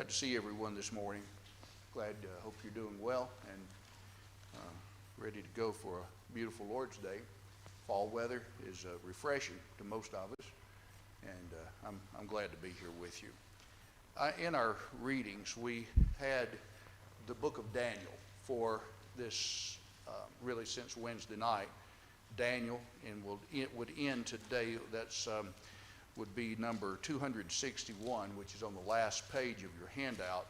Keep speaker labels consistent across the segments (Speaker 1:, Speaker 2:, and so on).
Speaker 1: Glad to see everyone this morning. Hope you're doing well and ready to go for a beautiful Lord's Day. Fall weather is refreshing to most of us, and I'm glad to be here with you. In our readings, we had the book of Daniel for this really since Wednesday night. Daniel, and it would end today. That's would be number 261, which is on the last page of your handout.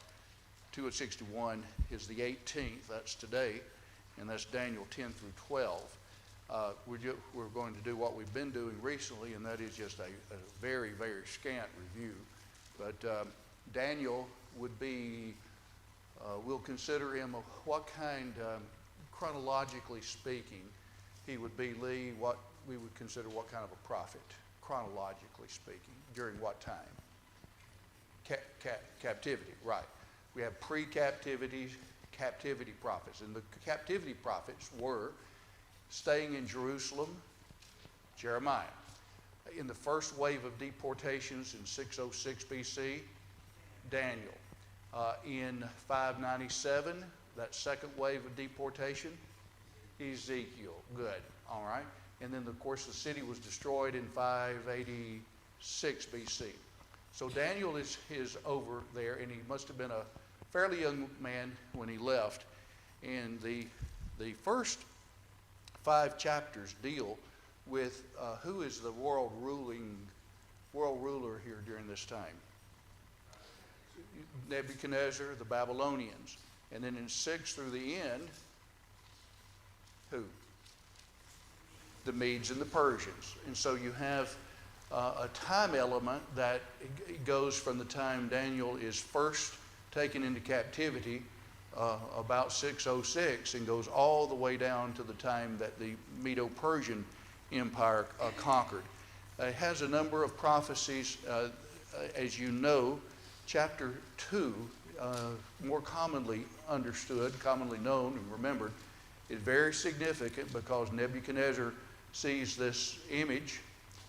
Speaker 1: 261 is the 18th. That's today, and that's Daniel 10 through 12. We're going to do what we've been doing recently, and that is just a very, very scant review. But Daniel would be, we'll consider him what kind, chronologically speaking, he would be, Lee, what we would consider what kind of a prophet, chronologically speaking, during what time? Captivity, right. We have pre-captivity, captivity prophets. And the captivity prophets were staying in Jerusalem, Jeremiah. In the first wave of deportations in 606 BC, Daniel. In 597, that second wave of deportation, Ezekiel. Good, all right. And then, of course, the city was destroyed in 586 BC. So Daniel is over there, and he must have been a fairly young man when he left. And the first 5 chapters deal with who is the world ruler here during this time. Nebuchadnezzar, the Babylonians. And then in 6 through the end, who? The Medes and the Persians. And so you have a time element that goes from the time Daniel is first taken into captivity, about 606, and goes all the way down to the time that the Medo-Persian Empire conquered. It has a number of prophecies. As you know, chapter 2, more commonly understood, commonly known and remembered, is very significant because Nebuchadnezzar sees this image,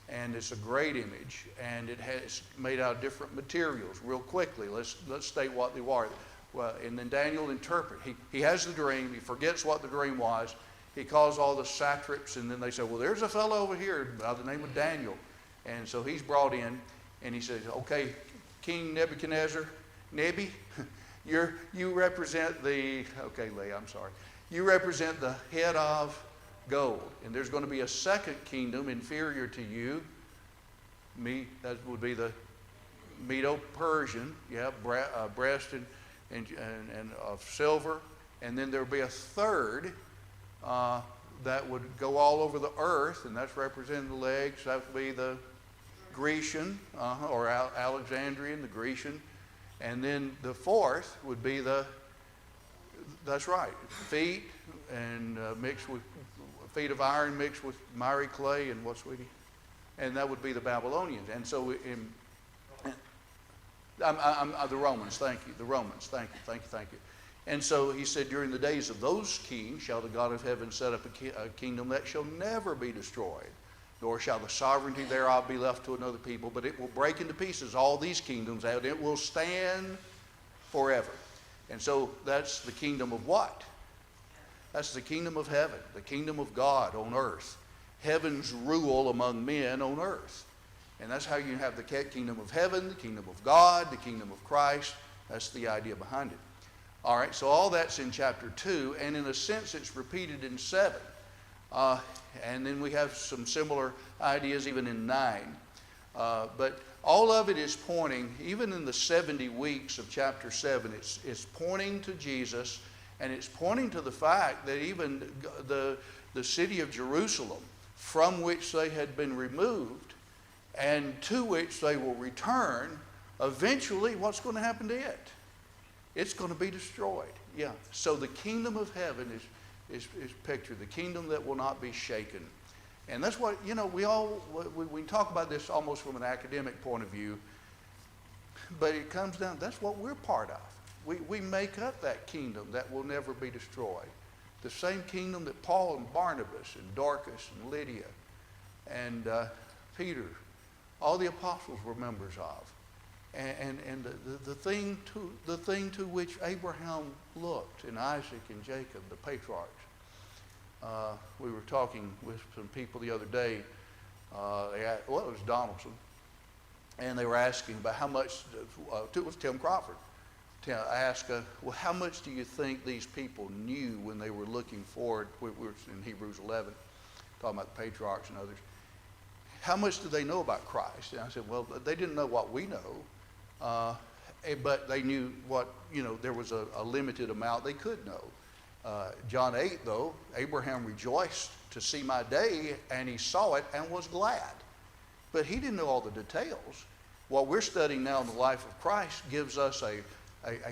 Speaker 1: and it's a great image, and it has made out of different materials. Real quickly, let's state what they are. Well, and then Daniel interprets. He has the dream. He forgets what the dream was. He calls all the satraps, and then they say, well, there's a fellow over here by the name of Daniel. And so he's brought in, and he says, okay, King Nebuchadnezzar, Nebi, you represent the, okay, Lee, I'm sorry. You represent the head of gold, and there's going to be a second kingdom inferior to you. That would be the Medo-Persian, breast and of silver, and then there will be a third that would go all over the earth, and that's representing the legs. That would be the Grecian or Alexandrian, the Grecian, and then the fourth would be that's right, feet and mixed with feet of iron mixed with miry clay and what, sweetie? And that would be the Babylonians. And so the Romans, thank you. The Romans, thank you. And so he said, during the days of those kings shall the God of heaven set up a kingdom that shall never be destroyed, nor shall the sovereignty thereof be left to another people, but it will break into pieces all these kingdoms, and it will stand forever. And so that's the kingdom of what? That's the kingdom of heaven, the kingdom of God on earth. Heaven's rule among men on earth. And that's how you have the kingdom of heaven, the kingdom of God, the kingdom of Christ. That's the idea behind it. All right, so all that's in chapter 2, and in a sense it's repeated in 7. And then we have some similar ideas even in 9. But all of it is pointing, even in the 70 weeks of chapter 7, it's pointing to Jesus, and it's pointing to the fact that even the city of Jerusalem, from which they had been removed and to which they will return, eventually what's going to happen to it? It's going to be destroyed. Yeah. So the kingdom of heaven is pictured, the kingdom that will not be shaken. And that's what, we talk about this almost from an academic point of view, but it comes down, that's what we're part of. We make up that kingdom that will never be destroyed. The same kingdom that Paul and Barnabas and Dorcas and Lydia and Peter, all the apostles were members of. And the thing to which Abraham looked, and Isaac and Jacob, the patriarchs. We were talking with some people the other day. It was Donaldson, and they were asking about how much. It was Tim Crawford. I asked, well, how much do you think these people knew when they were looking forward? We were in Hebrews 11, talking about the patriarchs and others. How much did they know about Christ? And I said, well, they didn't know what we know, but they knew what, there was a limited amount they could know. John 8, though, Abraham rejoiced to see my day, and he saw it and was glad. But he didn't know all the details. What we're studying now in the life of Christ gives us a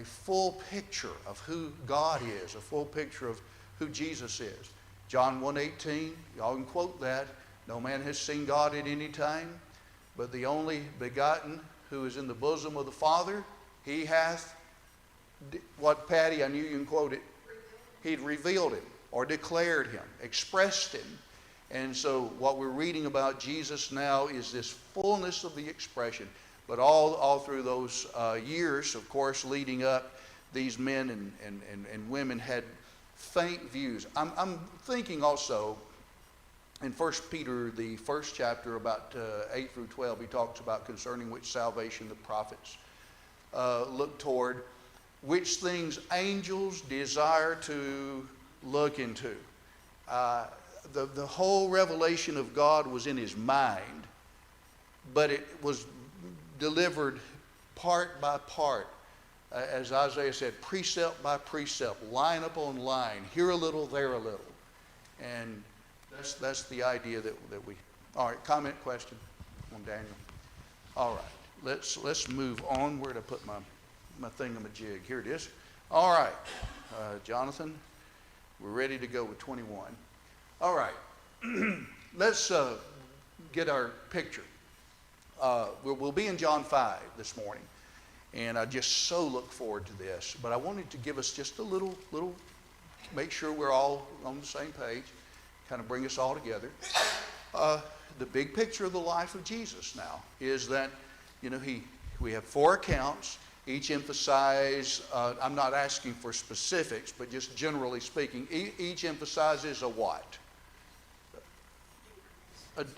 Speaker 1: full picture of who God is, a full picture of who Jesus is. John 1:18, y'all can quote that. No man has seen God at any time, but the only begotten who is in the bosom of the Father, he hath, what, Patty, I knew you can quote it. He'd revealed him or declared him, expressed him. And so what we're reading about Jesus now is this fullness of the expression. But all through those years, of course, leading up, these men and women had faint views. I'm thinking also in 1 Peter, the first chapter, about 8 through 12, he talks about concerning which salvation the prophets look toward, which things angels desire to look into. The whole revelation of God was in his mind, but it was delivered part by part. As Isaiah said, precept by precept, line upon line, here a little, there a little. And that's the idea that we... All right, comment, question on Daniel? All right, let's move on. Where did I put my thingamajig? Here it is. All right, Jonathan, we're ready to go with 21. All right, let's get our picture. We'll be in John 5 this morning, and I just so look forward to this. But I wanted to give us just a little, make sure we're all on the same page, kind of bring us all together. The big picture of the life of Jesus now is that, we have 4 accounts. Each emphasize, I'm not asking for specifics, but just generally speaking, each emphasizes a what?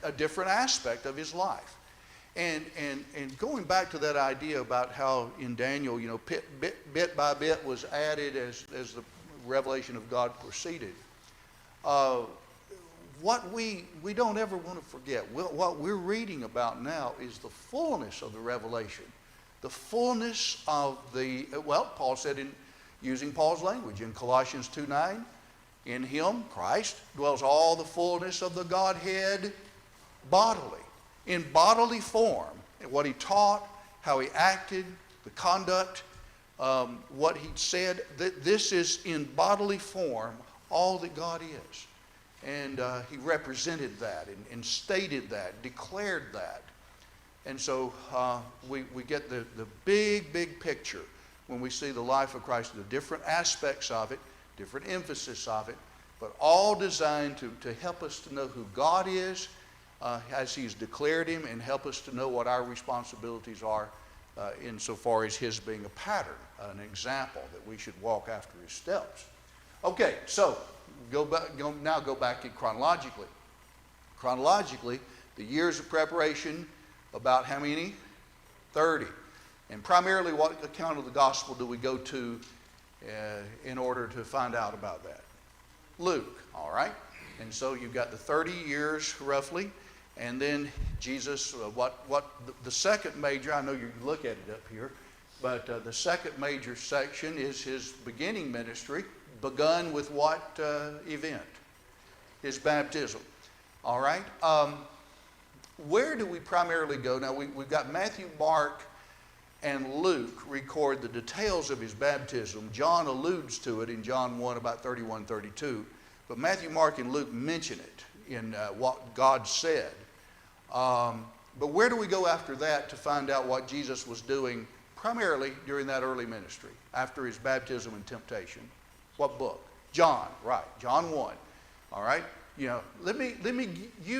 Speaker 1: A different aspect of his life. And going back to that idea about how in Daniel, bit by bit was added as the revelation of God proceeded. What we don't ever want to forget, what we're reading about now is the fullness of the revelation. The fullness of Paul said, using Paul's language in Colossians 2:9, in him, Christ, dwells all the fullness of the Godhead bodily. In bodily form, what he taught, how he acted, the conduct, what he said, this is in bodily form all that God is. And he represented that and stated that, declared that. And so we get the big picture when we see the life of Christ, the different aspects of it, different emphasis of it, but all designed to help us to know who God is, as he's declared him, and help us to know what our responsibilities are insofar as his being a pattern, an example that we should walk after his steps. Okay, so go back in chronologically. Chronologically, the years of preparation, about how many? 30. And primarily, what account of the gospel do we go to in order to find out about that? Luke, all right? And so you've got the 30 years roughly. And then Jesus, the second major, I know you can look at it up here, but the second major section is his beginning ministry, begun with what event? His baptism. All right? Where do we primarily go? Now, we've got Matthew, Mark, and Luke record the details of his baptism. John alludes to it in John 1, about 31, 32. But Matthew, Mark, and Luke mention it in what God said. But where do we go after that to find out what Jesus was doing primarily during that early ministry, after his baptism and temptation? What book? John, right. John 1. All right? You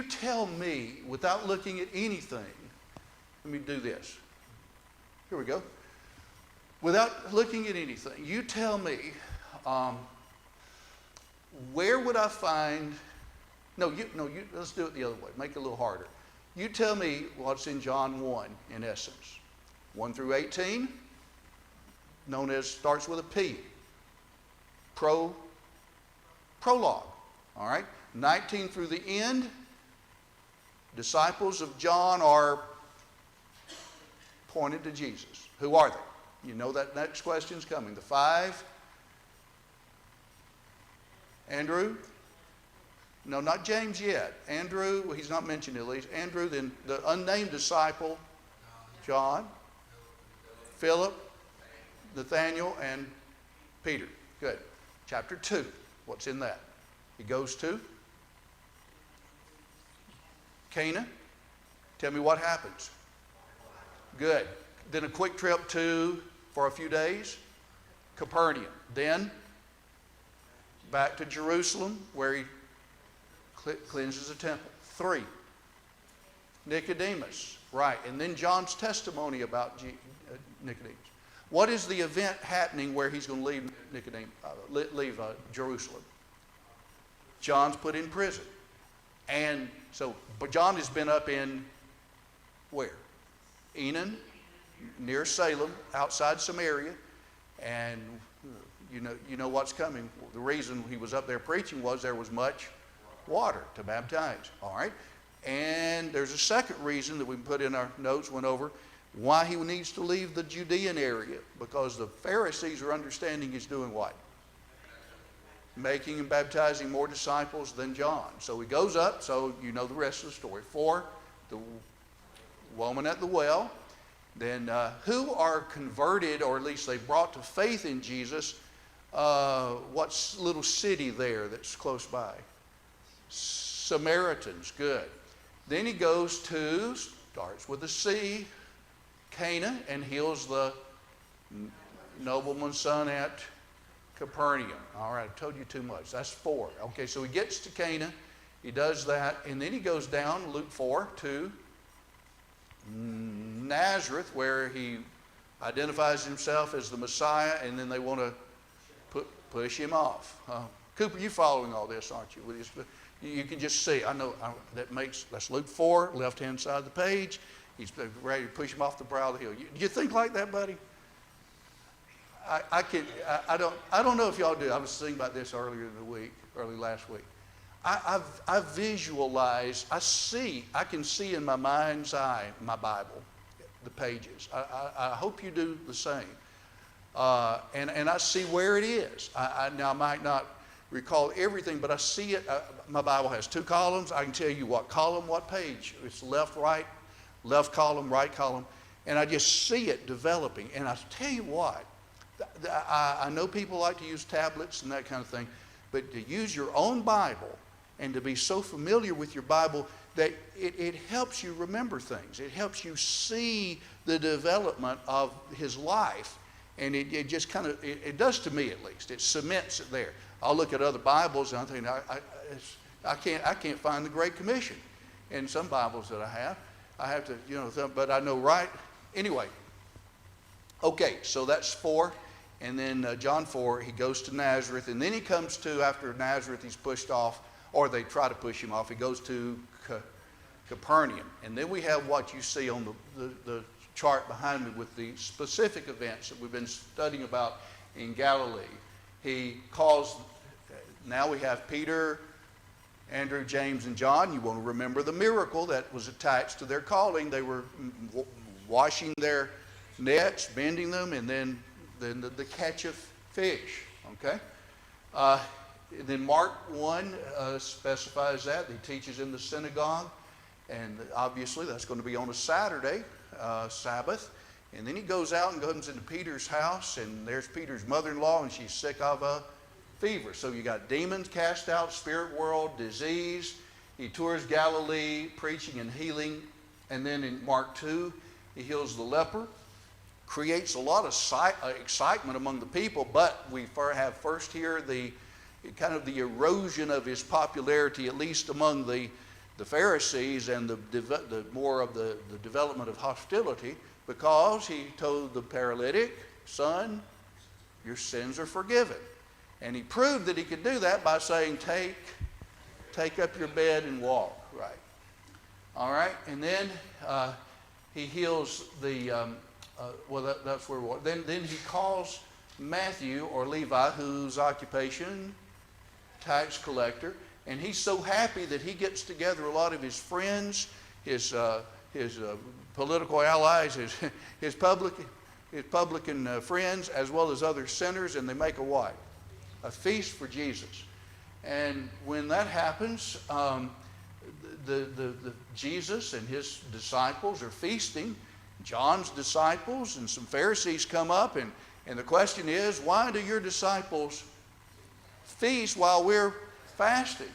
Speaker 1: tell me, without looking at anything, let me do this. Here we go. Without looking at anything, you tell me, where would I find, let's do it the other way. Make it a little harder. You tell me what's in John 1 in essence. 1 through 18, known as, starts with a P. Prologue. All right? 19 through the end, disciples of John are pointed to Jesus. Who are they? You know that next question's coming. The 5, Andrew. No, not James yet. Andrew, well, he's not mentioned at least. Andrew, then the unnamed disciple, John, Philip, Nathaniel, and Peter. Good. Chapter 2. What's in that? He goes to Cana. Tell me what happens. Good. Then a quick trip for a few days, Capernaum. Then back to Jerusalem, where he cleanses the temple. 3, Nicodemus. Right. And then John's testimony about Nicodemus. What is the event happening where he's going to leave Jerusalem? John's put in prison. And so, but John has been up in where? Enon, near Salem, outside Samaria. And you know what's coming. The reason he was up there preaching was there was much water to baptize. All right. And there's a second reason that we put in our notes, went over, why he needs to leave the Judean area. Because the Pharisees are understanding he's doing what? Making and baptizing more disciples than John. So he goes up, so you know the rest of the story. 4, the woman at the well. Then who are converted, or at least they brought to faith in Jesus, what little city there that's close by? Samaritans. Good. Then he goes to, starts with a C, Cana, and heals the nobleman's son at Capernaum. All right, I told you too much. That's 4. Okay, so he gets to Cana. He does that. And then he goes down, Luke 4, to Nazareth, where he identifies himself as the Messiah, and then they want to push him off. Cooper, you following all this, aren't you? You can just see. I know that's Luke 4, left-hand side of the page. He's ready to push him off the brow of the hill. Do you think like that, buddy? I don't know if y'all do. I was thinking about this early last week. I visualize, I can see in my mind's eye my Bible, the pages. I hope you do the same. And I see where it is. Now I might not recall everything, but I see it. My Bible has 2 columns. I can tell you what column, what page. It's left, right, left column, right column. And I just see it developing. And I tell you what, I know people like to use tablets and that kind of thing, but to use your own Bible and to be so familiar with your Bible that it helps you remember things. It helps you see the development of his life. And it just kind of, it does to me at least. It cements it there. I'll look at other Bibles and I think, I can't find the Great Commission in some Bibles that I have. I have to, but I know right. Anyway, okay, so that's 4. And then John 4, he goes to Nazareth. And then he comes to, after Nazareth, he's pushed off, or they try to push him off. He goes to Capernaum. And then we have what you see on the chart behind me with the specific events that we've been studying about in Galilee. He calls, now we have Peter, Andrew, James, and John. You want to remember the miracle that was attached to their calling. They were washing their nets, bending them, and then the catch of fish. Okay? Then Mark 1 specifies that. He teaches in the synagogue. And obviously that's going to be on a Saturday, Sabbath. And then he goes out and comes into Peter's house, and there's Peter's mother-in-law, and she's sick of a fever. So you got demons cast out, spirit world, disease. He tours Galilee, preaching and healing. And then in Mark 2, he heals the leper, creates a lot of excitement among the people, but we have first here the kind of the erosion of his popularity, at least among the Pharisees, and the more of the development of hostility Because he told the paralytic, son, your sins are forgiven. And he proved that he could do that by saying, take up your bed and walk. Right. All right. And then he heals the, that's where we're. Then he calls Matthew or Levi, whose occupation, tax collector. And he's so happy that he gets together a lot of his friends, his political allies, his publican friends, as well as other sinners, and they make a what? A feast for Jesus. And when that happens, Jesus and his disciples are feasting. John's disciples and some Pharisees come up, and the question is, why do your disciples feast while we're fasting?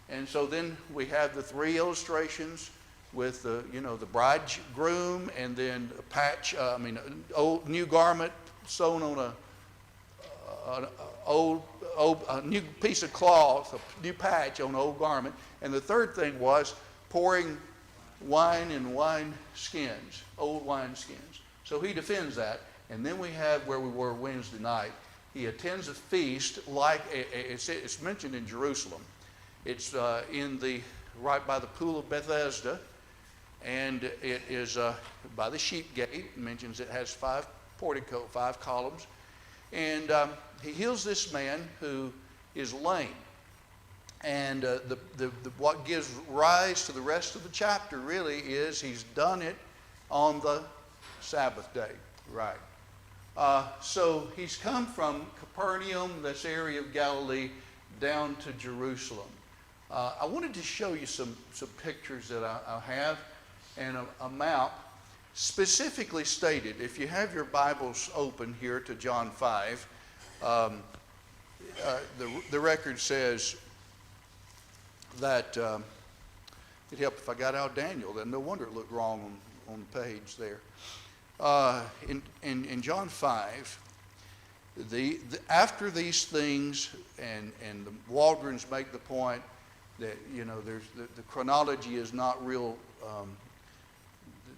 Speaker 1: And so then we have the three illustrations with the bridegroom, and then old new garment sewn on a new piece of cloth, a new patch on an old garment. And the third thing was pouring wine in wine skins, old wine skins. So he defends that. And then we have where we were Wednesday night. He attends a feast like it's mentioned in Jerusalem. It's right by the pool of Bethesda, and it is by the sheep gate. It mentions it has 5 columns, and he heals this man who is lame. And what gives rise to the rest of the chapter really is he's done it on the Sabbath day, right? So he's come from Capernaum, this area of Galilee, down to Jerusalem. I wanted to show you some pictures that I have, and a map specifically stated. If you have your Bibles open here to John 5, the record says that it'd help if I got out Daniel. Then no wonder it looked wrong on the page there. In John 5, after these things, and the Waldrons make the point that there's the chronology is not real.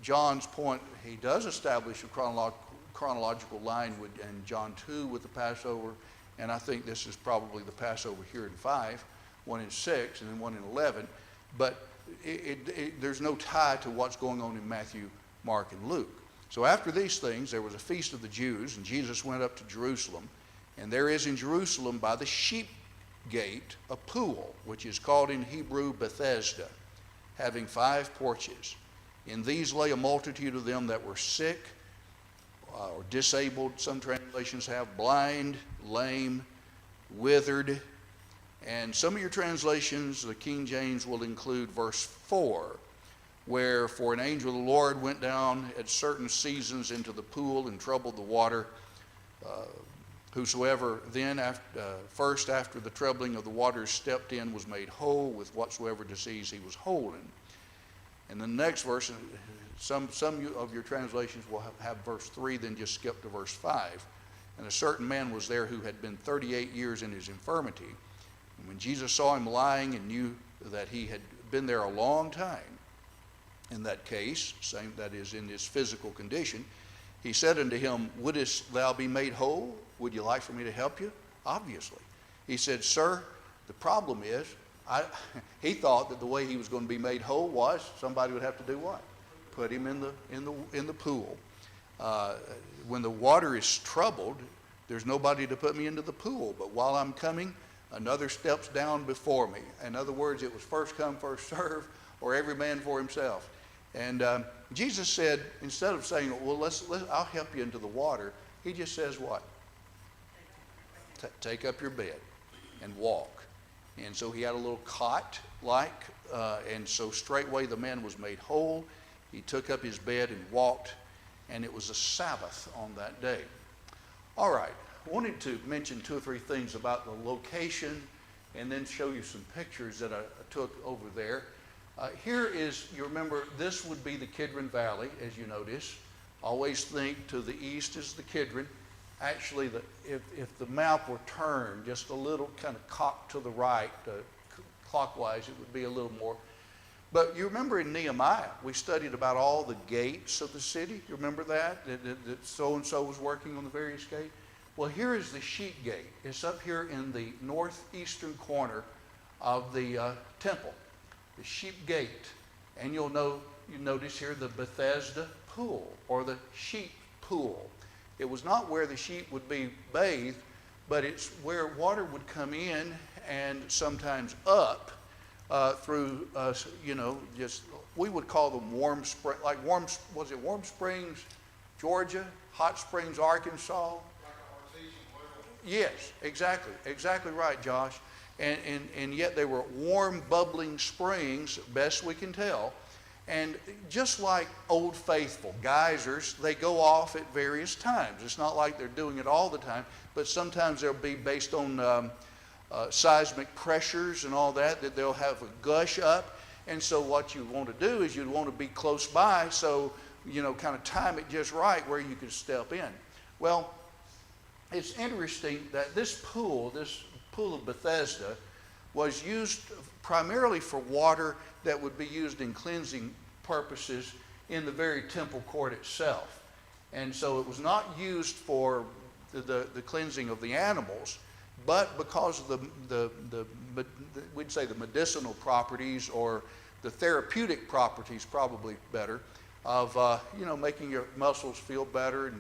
Speaker 1: John's point, he does establish a chronological line in John 2 with the Passover, and I think this is probably the Passover here in 5, one in 6, and then one in 11. But there's no tie to what's going on in Matthew, Mark, and Luke. So after these things, there was a feast of the Jews, and Jesus went up to Jerusalem. And there is in Jerusalem by the sheep gate a pool, which is called in Hebrew Bethesda, having 5 porches. In these lay a multitude of them that were sick or disabled. Some translations have blind, lame, withered. And some of your translations, the King James, will include verse 4, where for an angel of the Lord went down at certain seasons into the pool and troubled the water. Whosoever then first after the troubling of the waters stepped in was made whole with whatsoever disease he was whole in. And the next verse, some of your translations will have verse 3, then just skip to verse 5. And a certain man was there who had been 38 years in his infirmity. And when Jesus saw him lying and knew that he had been there a long time in that case, same that is in his physical condition, he said unto him, wouldest thou be made whole? Would you like for me to help you? Obviously. He said, sir, the problem is, he thought that the way he was going to be made whole was somebody would have to do what? Put him in the pool. When the water is troubled, there's nobody to put me into the pool. But while I'm coming, another steps down before me. In other words, it was first come, first serve, or every man for himself. And Jesus said, instead of saying, well, I'll help you into the water, he just says what? Take up your bed and walk. And so he had a little cot-like, and so straightway the man was made whole. He took up his bed and walked, and it was a Sabbath on that day. All right, I wanted to mention 2 or 3 things about the location and then show you some pictures that I took over there. Here is, you remember, this would be the Kidron Valley, as you notice. Always think to the east is the Kidron. Actually, if the map were turned just a little kind of cocked to the right, clockwise, it would be a little more. But you remember in Nehemiah, we studied about all the gates of the city. You remember that? That so-and-so was working on the various gates? Well, here is the sheep gate. It's up here in the northeastern corner of the temple, the sheep gate. And you notice here the Bethesda pool, or the sheep pool. It was not where the sheep would be bathed, but it's where water would come in and sometimes up through, just, we would call them warm spring, like Warm Springs, Georgia, Hot Springs, Arkansas. Yes, exactly right, Josh. And yet they were warm, bubbling springs, best we can tell. And just like Old Faithful, geysers, they go off at various times. It's not like they're doing it all the time, but sometimes they'll be based on seismic pressures and all that they'll have a gush up. And so what you want to do is you'd want to be close by, so, kind of time it just right where you can step in. Well, it's interesting that this pool of Bethesda, was used primarily for water that would be used in cleansing purposes in the very temple court itself. And so it was not used for the cleansing of the animals, but because of we'd say the medicinal properties, or the therapeutic properties, probably better, of making your muscles feel better,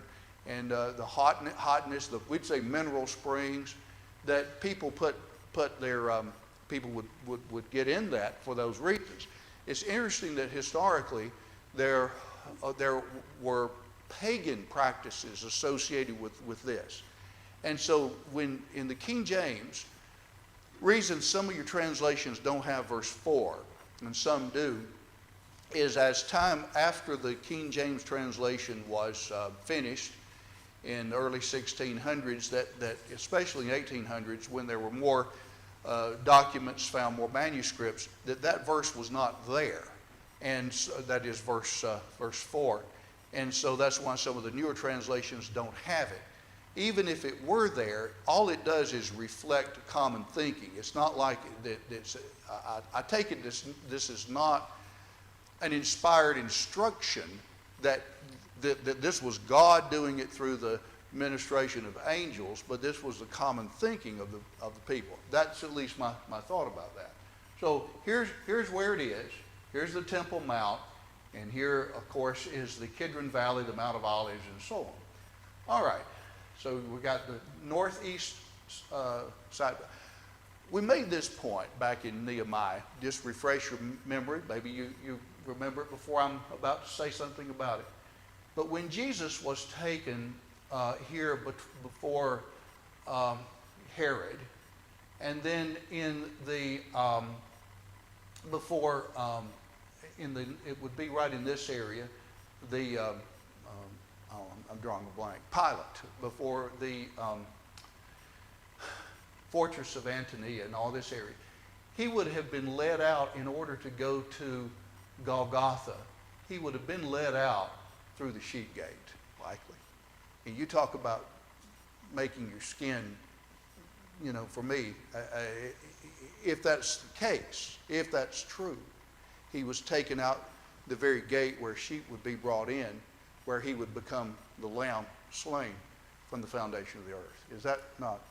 Speaker 1: and the hotness, we'd say mineral springs, that people put their people would get in that for those reasons. It's interesting that historically there were pagan practices associated with this. And so when in the King James, reason some of your translations don't have verse 4 and some do, is as time after the King James translation was finished in the early 1600s, that especially in 1800s, when there were more documents found, more manuscripts, that verse was not there. And so that is verse 4. And so that's why some of the newer translations don't have it. Even if it were there, all it does is reflect common thinking. It's not like that. I take it this is not an inspired instruction that this was God doing it through the ministration of angels, but this was the common thinking of the people. That's at least my thought about that. So here's where it is. Here's the Temple Mount, and here, of course, is the Kidron Valley, the Mount of Olives, and so on. All right, so we got the northeast side. We made this point back in Nehemiah. Just refresh your memory. Maybe you remember it before I'm about to say something about it. But when Jesus was taken here before Herod, and then in the it would be right in this area, I'm drawing a blank. Pilate, before the fortress of Antonia and all this area, he would have been led out in order to go to Golgotha. He would have been led out through the sheep gate, likely. And you talk about making your skin, for me, if that's the case, if that's true, he was taken out the very gate where sheep would be brought in, where he would become the lamb slain from the foundation of the earth. Is that not?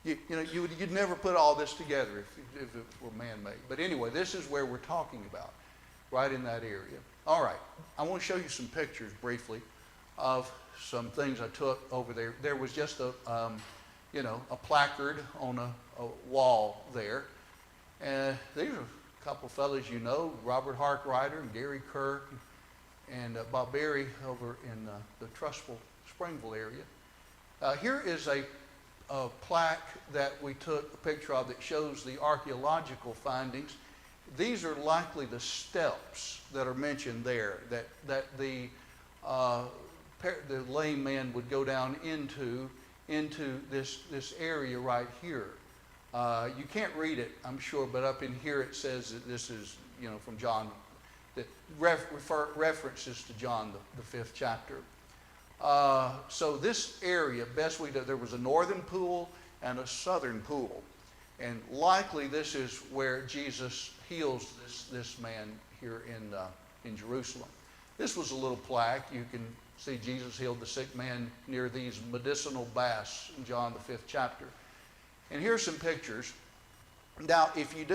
Speaker 1: You'd never put all this together if it were man-made. But anyway, this is where we're talking about, right in that area. All right, I want to show you some pictures briefly of some things I took over there. There was just a placard on a wall there. And these are a couple fellas Robert Harkrider and Gary Kirk and Bob Berry over in the Trustful Springville area. Here is a plaque that we took a picture of that shows the archaeological findings. These are likely the steps that are mentioned there that the lame man would go down into this area right here. You can't read it, I'm sure, but up in here it says that this is, from John, that references to John, the 5th chapter. So this area, best we do, there was a northern pool and a southern pool. And likely this is where Jesus heals this man here in Jerusalem. This was a little plaque. You can see Jesus healed the sick man near these medicinal baths in John the 5th chapter. And here's some pictures. Now, if you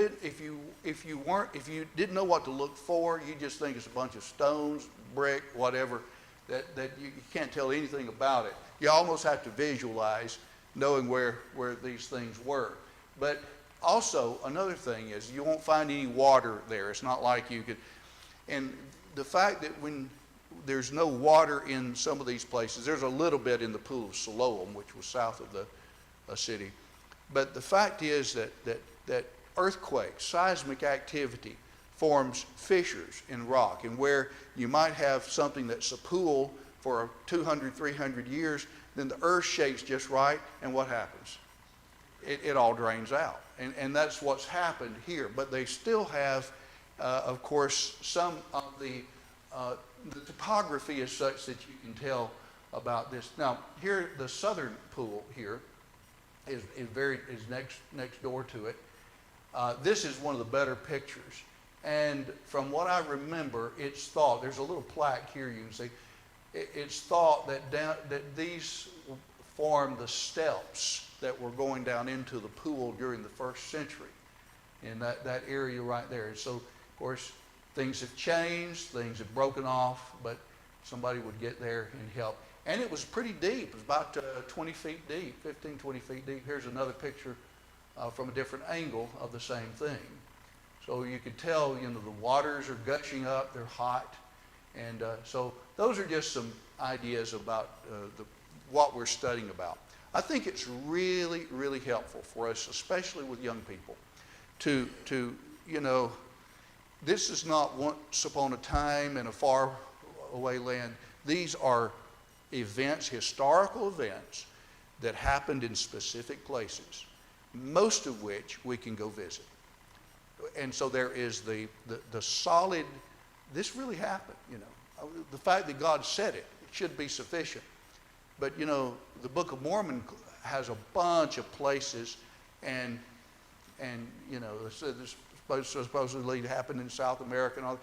Speaker 1: didn't know what to look for, you just think it's a bunch of stones, brick, whatever, that you can't tell anything about it. You almost have to visualize knowing where these things were. But also, another thing is you won't find any water there. It's not like you could. And the fact that when there's no water in some of these places, there's a little bit in the Pool of Siloam, which was south of the city. But the fact is that earthquakes, seismic activity, forms fissures in rock. And where you might have something that's a pool for 200, 300 years, then the earth shakes just right, and what happens? It all drains out. And that's what's happened here. But they still have, of course, some of the topography is such that you can tell about this. Now, here, the southern pool here is next door to it. This is one of the better pictures. And from what I remember, it's thought, there's a little plaque here you can see, it's thought that these formed the steps that were going down into the pool during the 1st century in that area right there. And so, of course, things have changed, things have broken off, but somebody would get there and help. And it was pretty deep. It was about 20 feet deep, 15, 20 feet deep. Here's another picture from a different angle of the same thing. So you could tell, the waters are gushing up, they're hot. And so those are just some ideas about what we're studying about. I think it's really, really helpful for us, especially with young people, to this is not once upon a time in a far away land. These are events, historical events, that happened in specific places, most of which we can go visit. And so there is the solid, this really happened, The fact that God said it should be sufficient. But, the Book of Mormon has a bunch of places, and this supposedly happened in South America and all.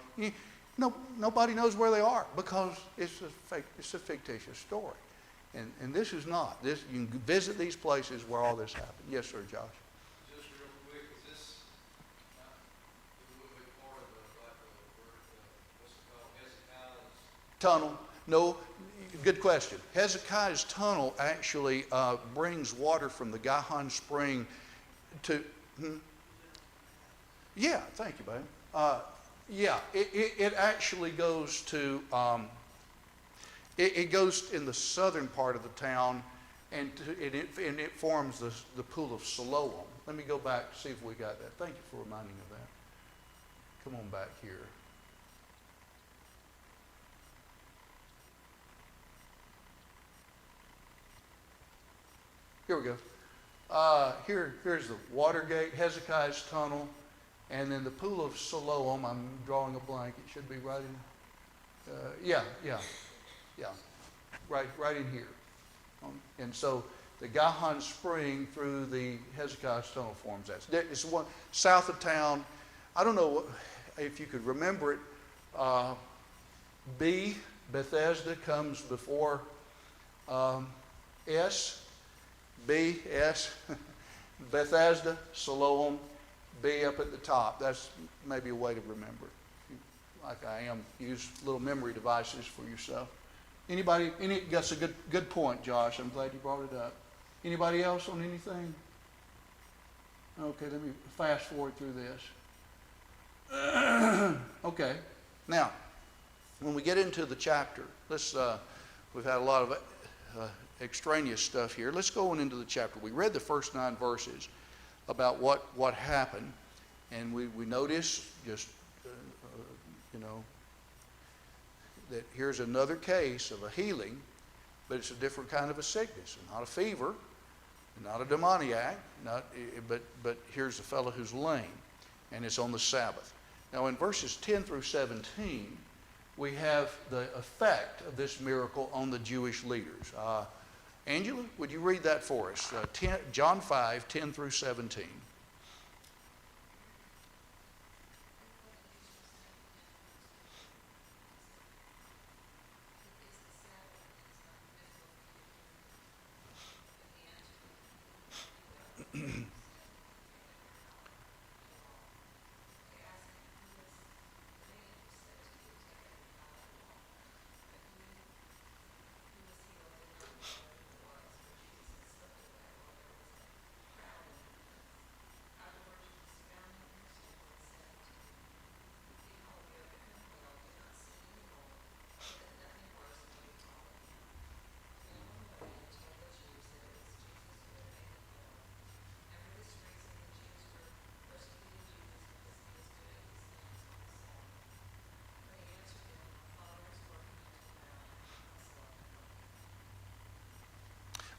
Speaker 1: Nobody knows where they are because it's a fictitious story. And this is not. You can visit these places where all this happened. Yes, sir, Josh.
Speaker 2: Just real quick, is this a little bit part of what's it called, Hezekiah's
Speaker 1: Tunnel? No. Good question. Hezekiah's tunnel actually brings water from the Gihon spring to. Yeah, thank you, babe. Yeah, it actually goes to. It goes in the southern part of the town, and it forms the Pool of Siloam. Let me go back and see if we got that. Thank you for reminding me of that. Come on back here. Here we go. Here's the Watergate, Hezekiah's tunnel, and then the Pool of Siloam. I'm drawing a blank. It should be right in. Yeah. Right in here. And so the Gihon Spring through the Hezekiah's tunnel forms that. It's one south of town. I don't know if you could remember it. Bethesda comes before S. B, S, Bethesda, Siloam, B up at the top. That's maybe a way to remember it. Like I am, use little memory devices for yourself. Anybody, that's a good point, Josh. I'm glad you brought it up. Anybody else on anything? Okay, let me fast forward through this. Okay, now, when we get into the chapter, we've had a lot of extraneous stuff here. Let's go on into the chapter. We read the first 9 verses about what happened, and we notice just that here's another case of a healing, but it's a different kind of a sickness, not a fever, not a demoniac, but here's a fellow who's lame, and it's on the Sabbath. Now in verses 10 through 17, we have the effect of this miracle on the Jewish leaders. Angela, would you read that for us? John 5, 10 through 17.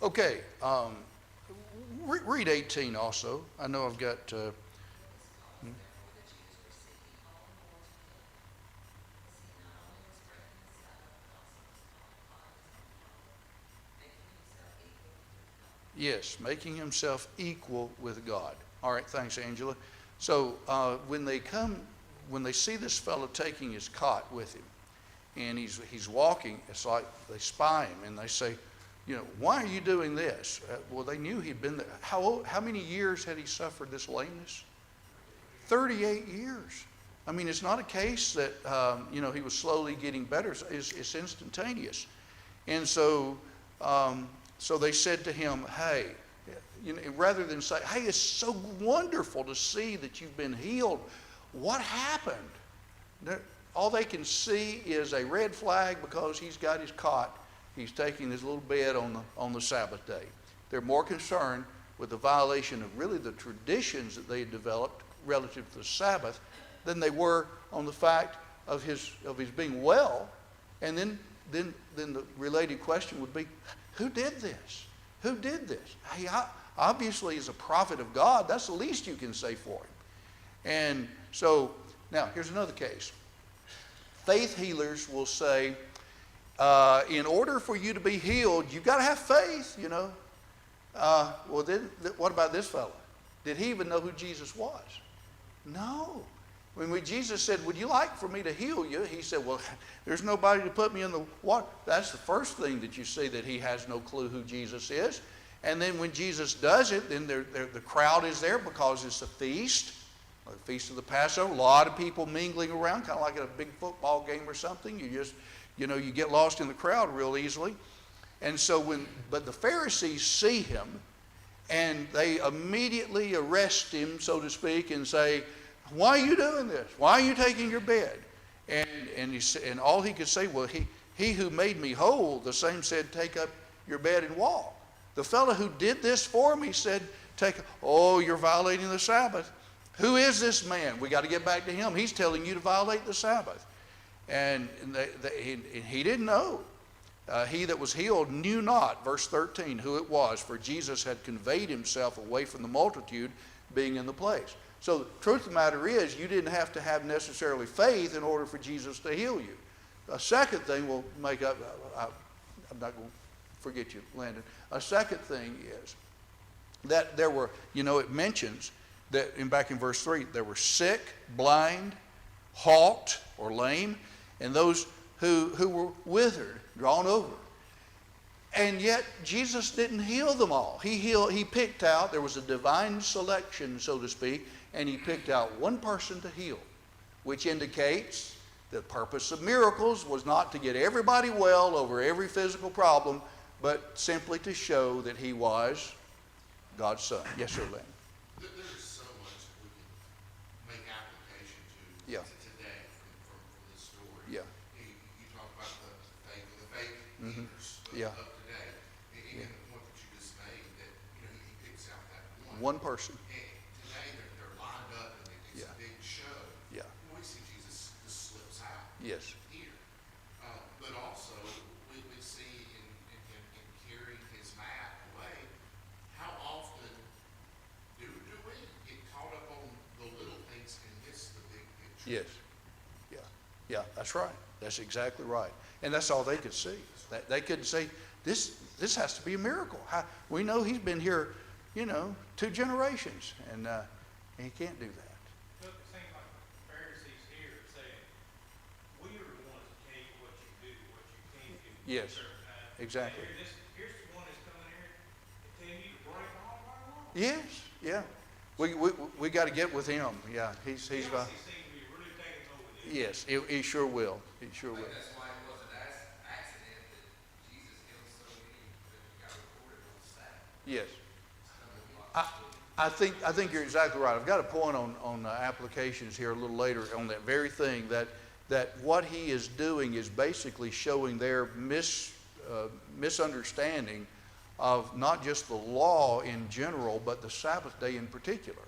Speaker 1: Okay, read 18 also. I know I've got. Yes, making himself equal with God. All right, thanks, Angela. So when they see this fellow taking his cot with him, and he's walking, it's like they spy him and they say, why are you doing this? Well, they knew he'd been there. How many years had he suffered this lameness? 38 years. I mean, it's not a case that, he was slowly getting better. It's instantaneous. And so they said to him, hey, rather than say, hey, it's so wonderful to see that you've been healed. What happened? All they can see is a red flag because he's got his cot. He's taking his little bed on the Sabbath day. They're more concerned with the violation of really the traditions that they had developed relative to the Sabbath than they were on the fact of his being well. And then the related question would be, who did this? Who did this? Hey, obviously, as a prophet of God, that's the least you can say for him. And so, now, here's another case. Faith healers will say, in order for you to be healed, you've got to have faith, Well, then, what about this fellow? Did he even know who Jesus was? No. When Jesus said, would you like for me to heal you? He said, well, there's nobody to put me in the water. That's the first thing that you see, that he has no clue who Jesus is. And then when Jesus does it, then the crowd is there because it's a feast, the feast of the Passover. A lot of people mingling around, kind of like at a big football game or something. You get lost in the crowd real easily. And so but the Pharisees see him, and they immediately arrest him, so to speak, and say, why are you doing this? Why are you taking your bed? And all he could say, well, he who made me whole, the same said, take up your bed and walk. The fellow who did this for me said, you're violating the Sabbath. Who is this man? We got to get back to him. He's telling you to violate the Sabbath. And he didn't know. He that was healed knew not, verse 13, who it was, for Jesus had conveyed himself away from the multitude, being in the place. So the truth of the matter is, you didn't have to have necessarily faith in order for Jesus to heal you. A second thing we'll make up, I'm not going to forget you, Landon. A second thing is that there were, it mentions that back in verse 3, there were sick, blind, halt, or lame, and those who were withered, drawn over. And yet Jesus didn't heal them all. He picked out, there was a divine selection, so to speak, and he picked out one person to heal, which indicates the purpose of miracles was not to get everybody well over every physical problem, but simply to show that he was God's son. Yes, sir, Lynn.
Speaker 3: There's so much that we can make application to
Speaker 1: Yeah.
Speaker 3: today from this story.
Speaker 1: Yeah.
Speaker 3: You talk about the faith
Speaker 1: Mhm.
Speaker 3: leaders
Speaker 1: Yeah.
Speaker 3: of today. And the point that you just made, that he picks out that
Speaker 1: One person.
Speaker 3: And today they're lined up and it's
Speaker 1: Yeah.
Speaker 3: a big show.
Speaker 1: Yeah.
Speaker 3: We see Jesus just slips out
Speaker 1: Yes.
Speaker 3: here. But also we see in carrying his mat away, how often do we get caught up on the little things and miss the big picture?
Speaker 1: Yes. Yeah. Yeah, that's right. That's exactly right. And that's all they could see. They couldn't say, this has to be a miracle. We know he's been here, 2 generations, and he can't do that.
Speaker 4: Look, it seems like the Pharisees here are saying, we are the ones that tell you what you do, what you can't do. at
Speaker 1: Yes,
Speaker 4: certain times.
Speaker 1: exactly.
Speaker 4: And here's the one that's coming here and telling you to break all of our laws.
Speaker 1: Yes, yeah. We got to get with him. Yeah, he's.
Speaker 4: Jealousy seems to be really taking hold of you.
Speaker 1: Yes, he sure will. He sure will.
Speaker 3: That's why it was an accident that Jesus healed so many that got recorded on the Sabbath.
Speaker 1: Yes. I think you're exactly right. I've got a point on applications here a little later on that very thing, that what he is doing is basically showing their misunderstanding of not just the law in general, but the Sabbath day in particular.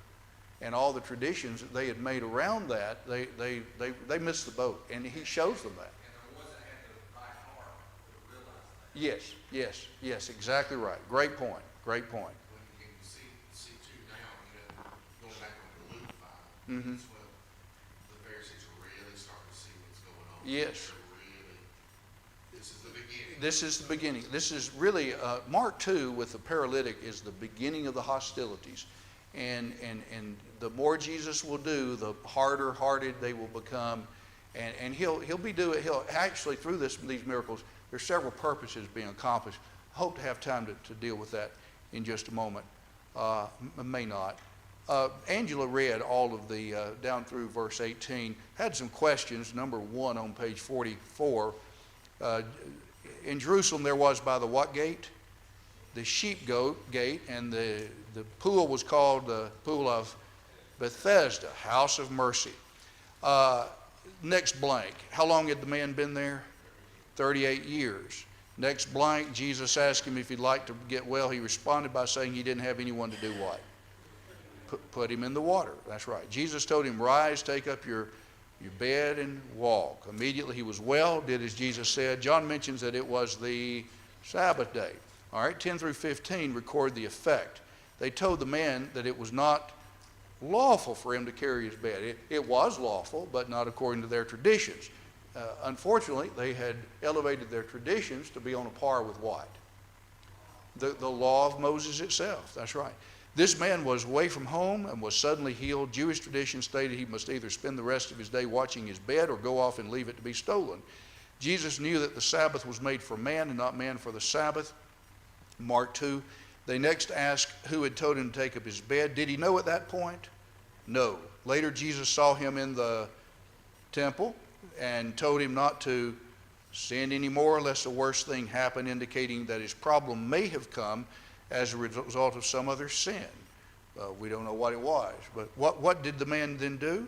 Speaker 1: And all the traditions that they had made around that, they missed the boat. And he shows them that.
Speaker 3: And the ones that had the right heart would realize that.
Speaker 1: Yes, exactly right. Great point.
Speaker 3: When you see too now, going back on the Luke 5,
Speaker 1: Mhm.
Speaker 3: that's when the Pharisees are really starting to see what's going on.
Speaker 1: Yes.
Speaker 3: This is the beginning.
Speaker 1: This is the beginning. This is really, Mark 2 with the paralytic is the beginning of the hostilities. And the more Jesus will do, the harder hearted they will become. And he'll actually, through these miracles, there's several purposes being accomplished. I hope to have time to deal with that in just a moment. May not. Angela read all of the, down through verse 18, had some questions. Number 1 on page 44. In Jerusalem there was by the what gate? The sheep goat gate, and the pool was called the pool of Bethesda, house of mercy. Next blank. How long had the man been there? 38 years. Next blank, Jesus asked him if he'd like to get well. He responded by saying he didn't have anyone to do what? Put him in the water. That's right. Jesus told him, rise, take up your bed and walk. Immediately he was well, did as Jesus said. John mentions that it was the Sabbath day. All right, 10 through 15 record the effect. They told the man that it was not lawful for him to carry his bed. It was lawful, but not according to their traditions. Unfortunately, they had elevated their traditions to be on a par with what? The law of Moses itself. That's right. This man was away from home and was suddenly healed. Jewish tradition stated he must either spend the rest of his day watching his bed or go off and leave it to be stolen. Jesus knew that the Sabbath was made for man and not man for the Sabbath. Mark 2. They next asked who had told him to take up his bed. Did he know at that point? No. Later Jesus saw him in the temple and told him not to sin anymore lest the worst thing happen, indicating that his problem may have come as a result of some other sin. We don't know what it was. But what did the man then do?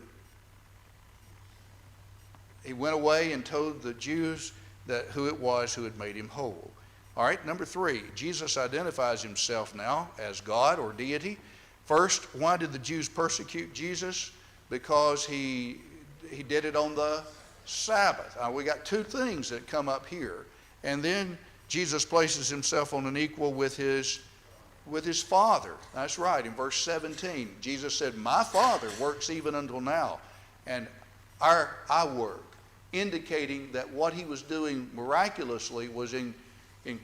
Speaker 1: He went away and told the Jews that who it was who had made him whole. All right, number 3, Jesus identifies himself now as God or deity. First, why did the Jews persecute Jesus? Because he did it on the Sabbath. We got 2 things that come up here. And then Jesus places himself on an equal with his Father. That's right. In verse 17, Jesus said, my Father works even until now, and I work, indicating that what he was doing miraculously was in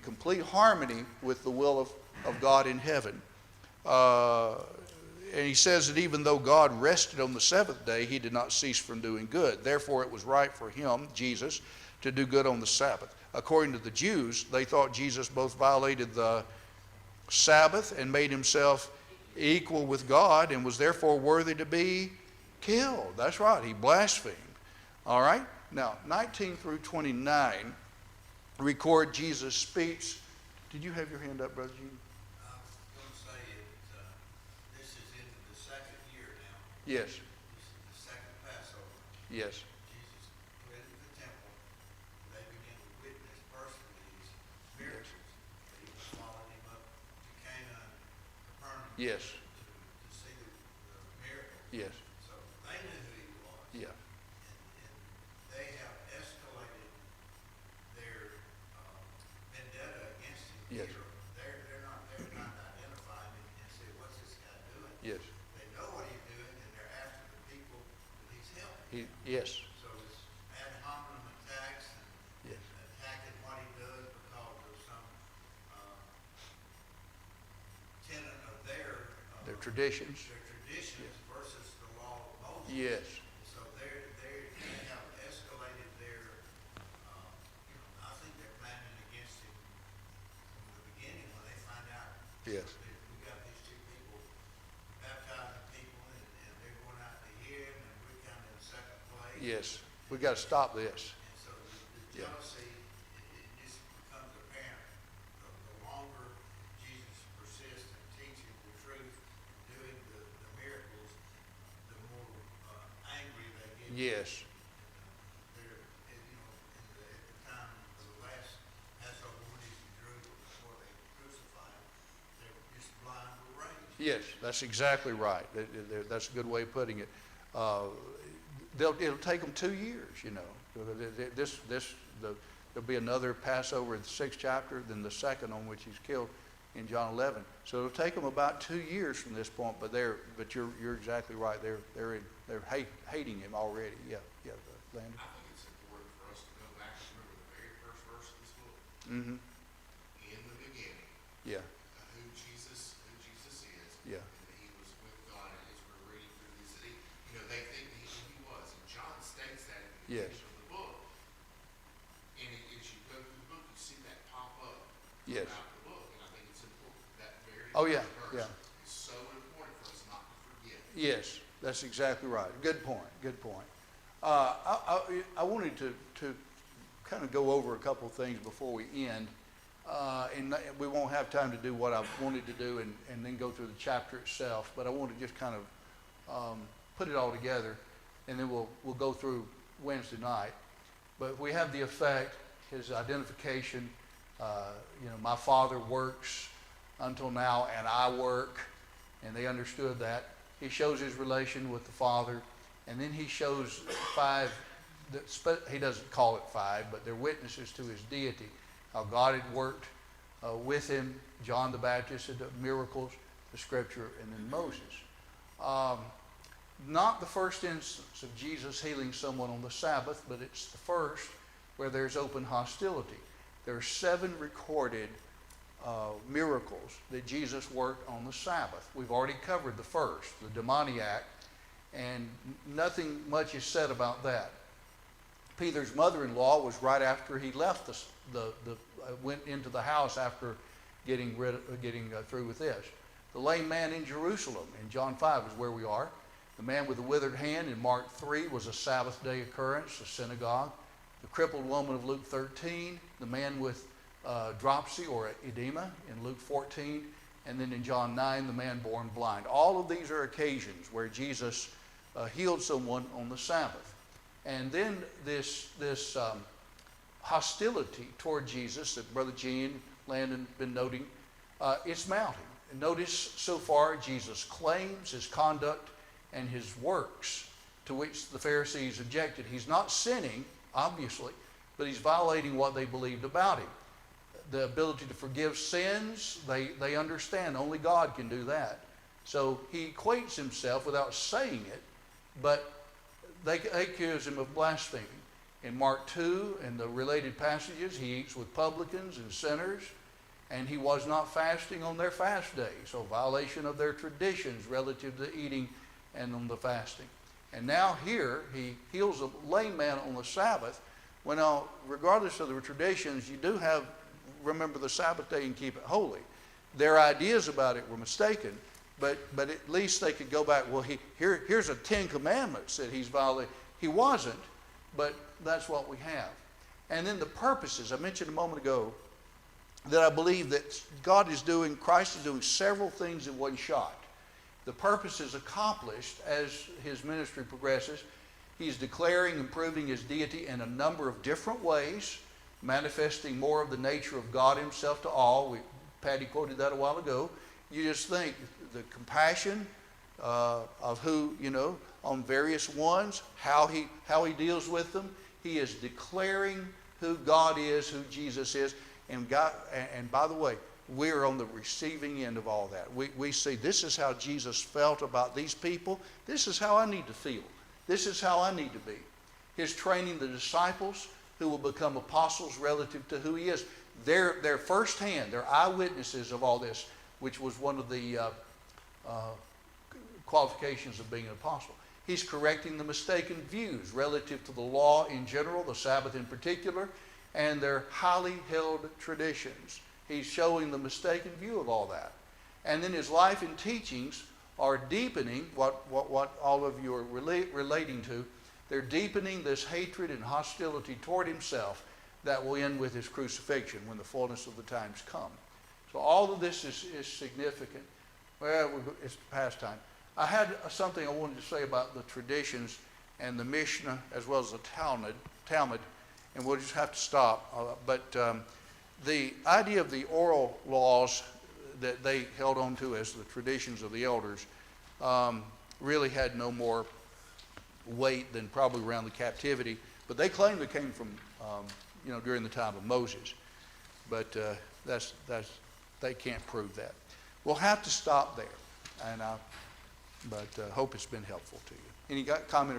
Speaker 1: complete harmony with the will of God in heaven. And he says that even though God rested on the 7th day, he did not cease from doing good. Therefore, it was right for him, Jesus, to do good on the Sabbath. According to the Jews, they thought Jesus both violated the Sabbath and made himself equal with God and was therefore worthy to be killed. That's right. He blasphemed. All right. Now, 19 through 29 record Jesus' speech. Did you have your hand up, Brother Gene?
Speaker 5: I was going to say this is into the 2nd year now.
Speaker 1: Yes.
Speaker 5: This is the 2nd Passover.
Speaker 1: Yes.
Speaker 5: Jesus went into the temple. They began to witness personally these miracles. They even followed him up to Cana and Capernaum
Speaker 1: Yes.
Speaker 5: to see the miracles.
Speaker 1: Yes.
Speaker 5: So they knew who he was.
Speaker 1: Yeah.
Speaker 5: And they have escalated their vendetta against him.
Speaker 1: Yes.
Speaker 5: They're not identifying him and say, what's this guy doing?
Speaker 1: Yes.
Speaker 5: They know what he's doing, and they're after the people that he's helping.
Speaker 1: Yes.
Speaker 5: So it's ad hominem attacks and
Speaker 1: Yes.
Speaker 5: attacking what he does because of some tenet of their
Speaker 1: Traditions.
Speaker 5: versus the law of Moses.
Speaker 1: Yes.
Speaker 5: So they have escalated their, I think they're planning against him from the beginning when they find out
Speaker 1: Yes.
Speaker 5: that we got these 2 people
Speaker 1: Yes, we got to stop this.
Speaker 5: And so the
Speaker 1: Yeah.
Speaker 5: jealousy, it just becomes apparent. The longer Jesus persists in teaching the truth, doing the miracles, the more angry they get.
Speaker 1: Yes.
Speaker 5: They're, at the time of the last Passover when he's in Jerusalem before they crucified him, they were just blind with rage.
Speaker 1: Yes, that's exactly right. That's a good way of putting it. It'll take them 2 years, you know. There'll be another Passover in the 6th chapter, then the second on which he's killed in John 11. So it'll take them about 2 years from this point. But you're exactly right. They're hating him already. Yeah, Landon.
Speaker 3: I think it's important for us to go back and remember the very first verse of this book.
Speaker 1: Mm-hmm.
Speaker 3: In the beginning,
Speaker 1: Yeah.
Speaker 3: who Jesus is.
Speaker 1: Yeah.
Speaker 3: And that he was with God, and as we're reading through this, they think that who he was. And John states that at the
Speaker 1: Yes.
Speaker 3: beginning of the book. And as you go through the book, you see that pop up
Speaker 1: Yes.
Speaker 3: throughout the book. And I think it's important. That very
Speaker 1: Oh, yeah,
Speaker 3: first verse
Speaker 1: yeah.
Speaker 3: is so important for us not to forget.
Speaker 1: Yes, that's exactly right. Good point. Good point. I wanted to kind of go over a couple of things before we end, and we won't have time to do what I wanted to do and then go through the chapter itself. But I want to just kind of put it all together, and then we'll go through Wednesday night. But we have the effect, his identification. My Father works until now, and I work, and they understood that. He shows his relation with the Father, and then he shows 5, he doesn't call it 5, but they're witnesses to his deity, how God had worked with him, John the Baptist, the miracles, the Scripture, and then Moses. Not the first instance of Jesus healing someone on the Sabbath, but it's the first where there's open hostility. There are 7 recorded miracles that Jesus worked on the Sabbath. We've already covered the first, the demoniac, and nothing much is said about that. Peter's mother-in-law was right after he left went into the house after getting through with this. The lame man in Jerusalem in John 5 is where we are. The man with the withered hand in Mark 3 was a Sabbath day occurrence, a synagogue. The crippled woman of Luke 13, the man with dropsy or edema in Luke 14, and then in John 9, the man born blind. All of these are occasions where Jesus healed someone on the Sabbath. And then this hostility toward Jesus that Brother Gene, Landon been noting, it's mounting. And notice so far Jesus claims his conduct and his works, to which the Pharisees objected. He's not sinning, obviously, but he's violating what they believed about him. The ability to forgive sins, they understand. Only God can do that. So he equates himself without saying it, but they accuse him of blaspheming. In Mark 2 and the related passages, he eats with publicans and sinners, and he was not fasting on their fast day. So violation of their traditions relative to eating and on the fasting. And now here, he heals a lame man on the Sabbath. Well, now, regardless of the traditions, you do have, remember the Sabbath day and keep it holy. Their ideas about it were mistaken, but at least they could go back, well, here's a 10 Commandments that he's violated. He wasn't, but that's what we have. And then the purposes, I mentioned a moment ago, that I believe that Christ is doing several things in one shot. The purpose is accomplished as his ministry progresses. He's declaring and proving his deity in a number of different ways, manifesting more of the nature of God himself to all. Patty quoted that a while ago. You just think the compassion of who, on various ones, how he deals with them. He is declaring who God is, who Jesus is. And by the way, we're on the receiving end of all that. We see this is how Jesus felt about these people. This is how I need to feel. This is how I need to be. His training the disciples who will become apostles relative to who he is. They're firsthand, they're eyewitnesses of all this, which was one of the qualifications of being an apostle. He's correcting the mistaken views relative to the law in general, the Sabbath in particular, and their highly held traditions. He's showing the mistaken view of all that. And then his life and teachings are deepening what all of you are relating to, They're deepening this hatred and hostility toward himself that will end with his crucifixion when the fullness of the times come. So all of this is significant. Well, it's past time. I had something I wanted to say about the traditions and the Mishnah as well as the Talmud, and we'll just have to stop. But the idea of the oral laws that they held on to as the traditions of the elders really had no more weight than probably around the captivity. But they claimed it came from, during the time of Moses. But they can't prove that. We'll have to stop there. And but hope it's been helpful to you. Any comment?